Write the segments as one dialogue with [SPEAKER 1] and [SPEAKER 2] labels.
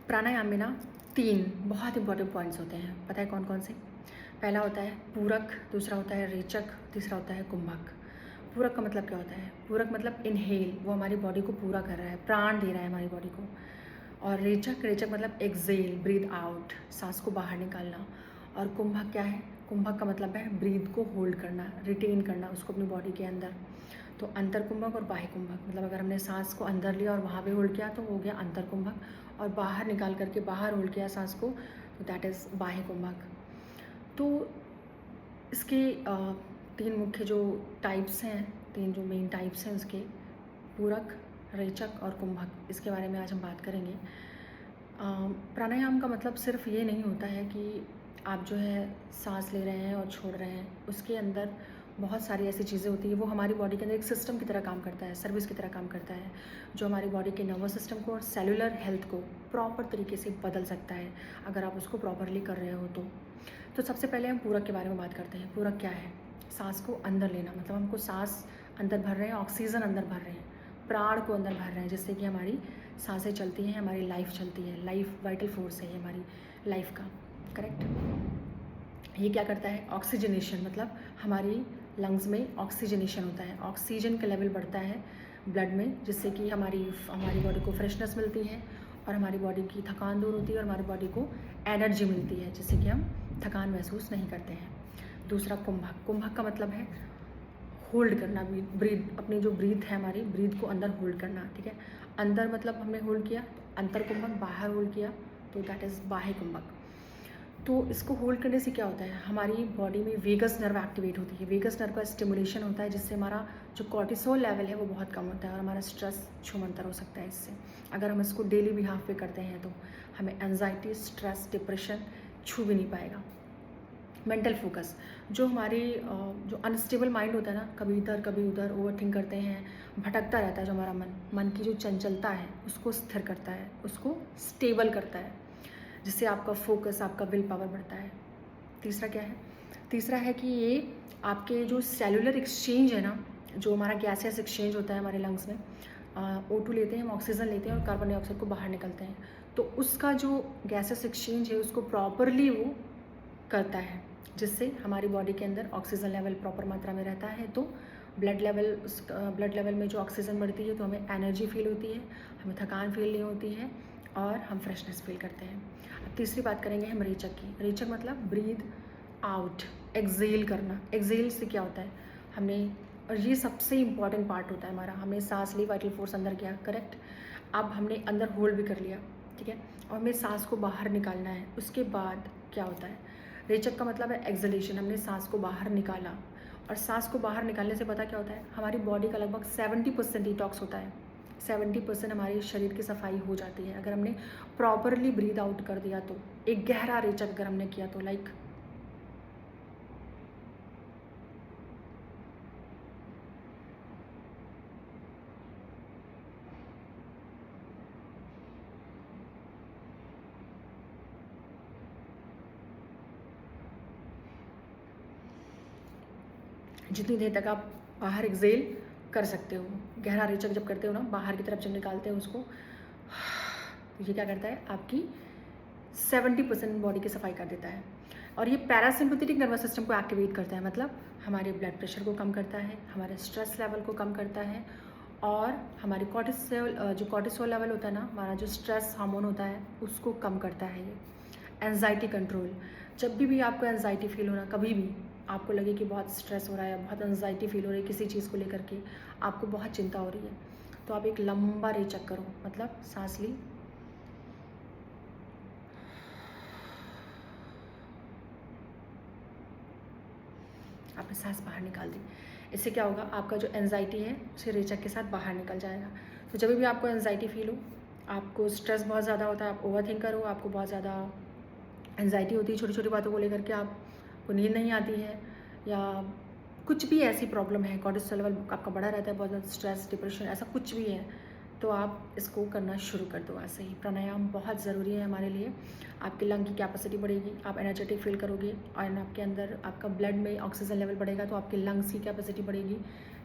[SPEAKER 1] प्राणायाम में ना 3 बहुत इंपॉर्टेंट पॉइंट्स होते हैं, पता है कौन कौन से? पहला होता है पूरक, दूसरा होता है रेचक, तीसरा होता है कुंभक। पूरक का मतलब क्या होता है? पूरक मतलब इनहेल, वो हमारी बॉडी को पूरा कर रहा है, प्राण दे रहा है हमारी बॉडी को। और रेचक, रेचक मतलब एक्सेल, ब्रीथ आउट, सांस को बाहर निकालना। और कुंभक क्या है? कुंभक का मतलब है ब्रीथ को होल्ड करना, रिटेन करना उसको अपनी बॉडी के अंदर। तो अंतर कुंभक और बाह्य कुंभक, मतलब अगर हमने सांस को अंदर लिया और वहाँ पे होल्ड किया तो हो गया अंतर कुंभक, और बाहर निकाल करके बाहर होल्ड किया सांस को तो दैट इज़ बाह्य कुंभक। तो इसके 3 मुख्य जो टाइप्स हैं, 3 जो मेन टाइप्स हैं उसके, पूरक, रेचक और कुंभक, इसके बारे में आज हम बात करेंगे। प्राणायाम का मतलब सिर्फ ये नहीं होता है कि आप जो है सांस ले रहे हैं और छोड़ रहे हैं, उसके अंदर बहुत सारी ऐसी चीज़ें होती हैं, वो हमारी बॉडी के अंदर एक सिस्टम की तरह काम करता है, सर्विस की तरह काम करता है, जो हमारी बॉडी के नर्वस सिस्टम को और सेलुलर हेल्थ को प्रॉपर तरीके से बदल सकता है अगर आप उसको प्रॉपरली कर रहे हो तो सबसे पहले हम पूरक के बारे में बात करते हैं। पूरक क्या है? सांस को अंदर लेना, मतलब हमको सांस अंदर भर रहे हैं, ऑक्सीजन अंदर भर रहे हैं, प्राण को अंदर भर रहे हैं, जिससे कि हमारी सांसें चलती हैं, हमारी लाइफ चलती है, लाइफ वाइटल फोर्स है ये हमारी लाइफ का, करेक्ट। ये क्या करता है? ऑक्सीजनेशन, मतलब हमारी लंग्स में ऑक्सीजनेशन होता है, ऑक्सीजन का लेवल बढ़ता है ब्लड में, जिससे कि हमारी बॉडी को फ्रेशनेस मिलती है और हमारी बॉडी की थकान दूर होती है और हमारी बॉडी को एनर्जी मिलती है, जिससे कि हम थकान महसूस नहीं करते हैं। दूसरा कुंभक, कुंभक का मतलब है होल्ड करना, ब्रीथ, अपनी जो ब्रीथ है हमारी ब्रीथ को अंदर होल्ड करना, ठीक है। अंदर मतलब हमने होल्ड किया तो अंतर कुंभक, बाहर होल्ड किया तो दैट इज़ बाह्य कुंभक। तो इसको होल्ड करने से क्या होता है? हमारी बॉडी में वेगस नर्व एक्टिवेट होती है, वेगस नर्व का स्टिमुलेशन होता है, जिससे हमारा जो कॉर्टिसोल लेवल है वो बहुत कम होता है और हमारा स्ट्रेस छूमंतर हो सकता है इससे, अगर हम इसको डेली बिहाफ पे करते हैं तो हमें एंजाइटी, स्ट्रेस, डिप्रेशन छू भी नहीं पाएगा। मेंटल फोकस, जो हमारी जो अनस्टेबल माइंड होता है ना, कभी इधर कभी उधर ओवरथिंक करते हैं, भटकता रहता है, जो हमारा मन की जो चंचलता है उसको स्थिर करता है, उसको स्टेबल करता है, जिससे आपका फोकस, आपका विल पावर बढ़ता है। तीसरा क्या है? तीसरा है कि ये आपके जो सेलुलर एक्सचेंज है ना, जो हमारा गैसेस एक्सचेंज होता है हमारे लंग्स में, O2 लेते हैं हम, ऑक्सीजन लेते हैं और कार्बन डाइऑक्साइड को बाहर निकलते हैं, तो उसका जो गैसेस एक्सचेंज है उसको प्रॉपरली वो करता है, जिससे हमारी बॉडी के अंदर ऑक्सीजन लेवल प्रॉपर मात्रा में रहता है, तो ब्लड लेवल में जो ऑक्सीजन बढ़ती है तो हमें एनर्जी फील होती है, हमें थकान फील नहीं होती है और हम फ्रेशनेस फील करते हैं। अब तीसरी बात करेंगे हम रेचक की। रेचक मतलब ब्रीथ आउट, एक्सेल करना। एक्सेल से क्या होता है? हमने, और ये सबसे इम्पॉर्टेंट पार्ट होता है हमारा, हमने सांस ली, वाइटल फोर्स अंदर किया, करेक्ट। अब हमने अंदर होल्ड भी कर लिया, ठीक है, और हमें सांस को बाहर निकालना है। उसके बाद क्या होता है? रेचक का मतलब है एक्सलेशन, हमने सांस को बाहर निकाला, और सांस को बाहर निकालने से पता क्या होता है? हमारी बॉडी का लगभग 70% डिटॉक्स होता है, 70% हमारे शरीर की सफाई हो जाती है अगर हमने प्रॉपरली ब्रीद आउट कर दिया तो। एक गहरा रेचक अगर हमने किया तो, लाइक जितनी देर तक आप बाहर एक्सेल कर सकते हो। गहरा रेचक जब करते हो ना, बाहर की तरफ जब निकालते हो उसको, तो ये क्या करता है? आपकी 70% बॉडी की सफाई कर देता है। और ये पैरासिम्पैथेटिक नर्वस सिस्टम को एक्टिवेट करता है, मतलब हमारे ब्लड प्रेशर को कम करता है, हमारे स्ट्रेस लेवल को कम करता है, और हमारी कॉर्टिसोल लेवल होता है ना, हमारा जो स्ट्रेस हार्मोन होता है उसको कम करता है ये। एंजाइटी कंट्रोल, जब भी आपको एंजाइटी फील हो रहा, कभी भी आपको लगे कि बहुत स्ट्रेस हो रहा है, बहुत एंजाइटी फील हो रही है किसी चीज़ को लेकर के, आपको बहुत चिंता हो रही है, तो आप एक लंबा रेचक करो, मतलब सांस ली, आपने सांस बाहर निकाल दी। इससे क्या होगा? आपका जो एंजाइटी है उसे रेचक के साथ बाहर निकल जाएगा। तो जब भी आपको एंजाइटी फील हो, आपको स्ट्रेस बहुत ज़्यादा होता है, आप ओवर थिंकर हो, आपको बहुत ज़्यादा एंजाइटी होती है छोटी छोटी बातों को लेकर के, आपको नींद नहीं आती है, या कुछ भी ऐसी प्रॉब्लम है, कॉर्टिसोल लेवल आपका बढ़ा रहता है, बहुत ज़्यादा स्ट्रेस, डिप्रेशन, ऐसा कुछ भी है, तो आप इसको करना शुरू कर दो आज से ही। प्राणायाम बहुत ज़रूरी है हमारे लिए। आपकी लंग की कैपेसिटी बढ़ेगी, आप एनर्जेटिक फील करोगे, और आपके अंदर आपका ब्लड में ऑक्सीजन लेवल बढ़ेगा तो आपके लंग्स की कैपेसिटी बढ़ेगी,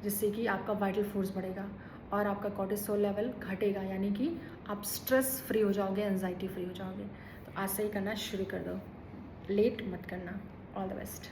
[SPEAKER 1] जिससे कि आपका वाइटल फोर्स बढ़ेगा और आपका कॉर्टिसोल लेवल घटेगा, यानी कि आप स्ट्रेस फ्री हो जाओगे, एंजाइटी फ्री हो जाओगे। तो आज से ही करना शुरू कर दो, लेट मत करना। All the best.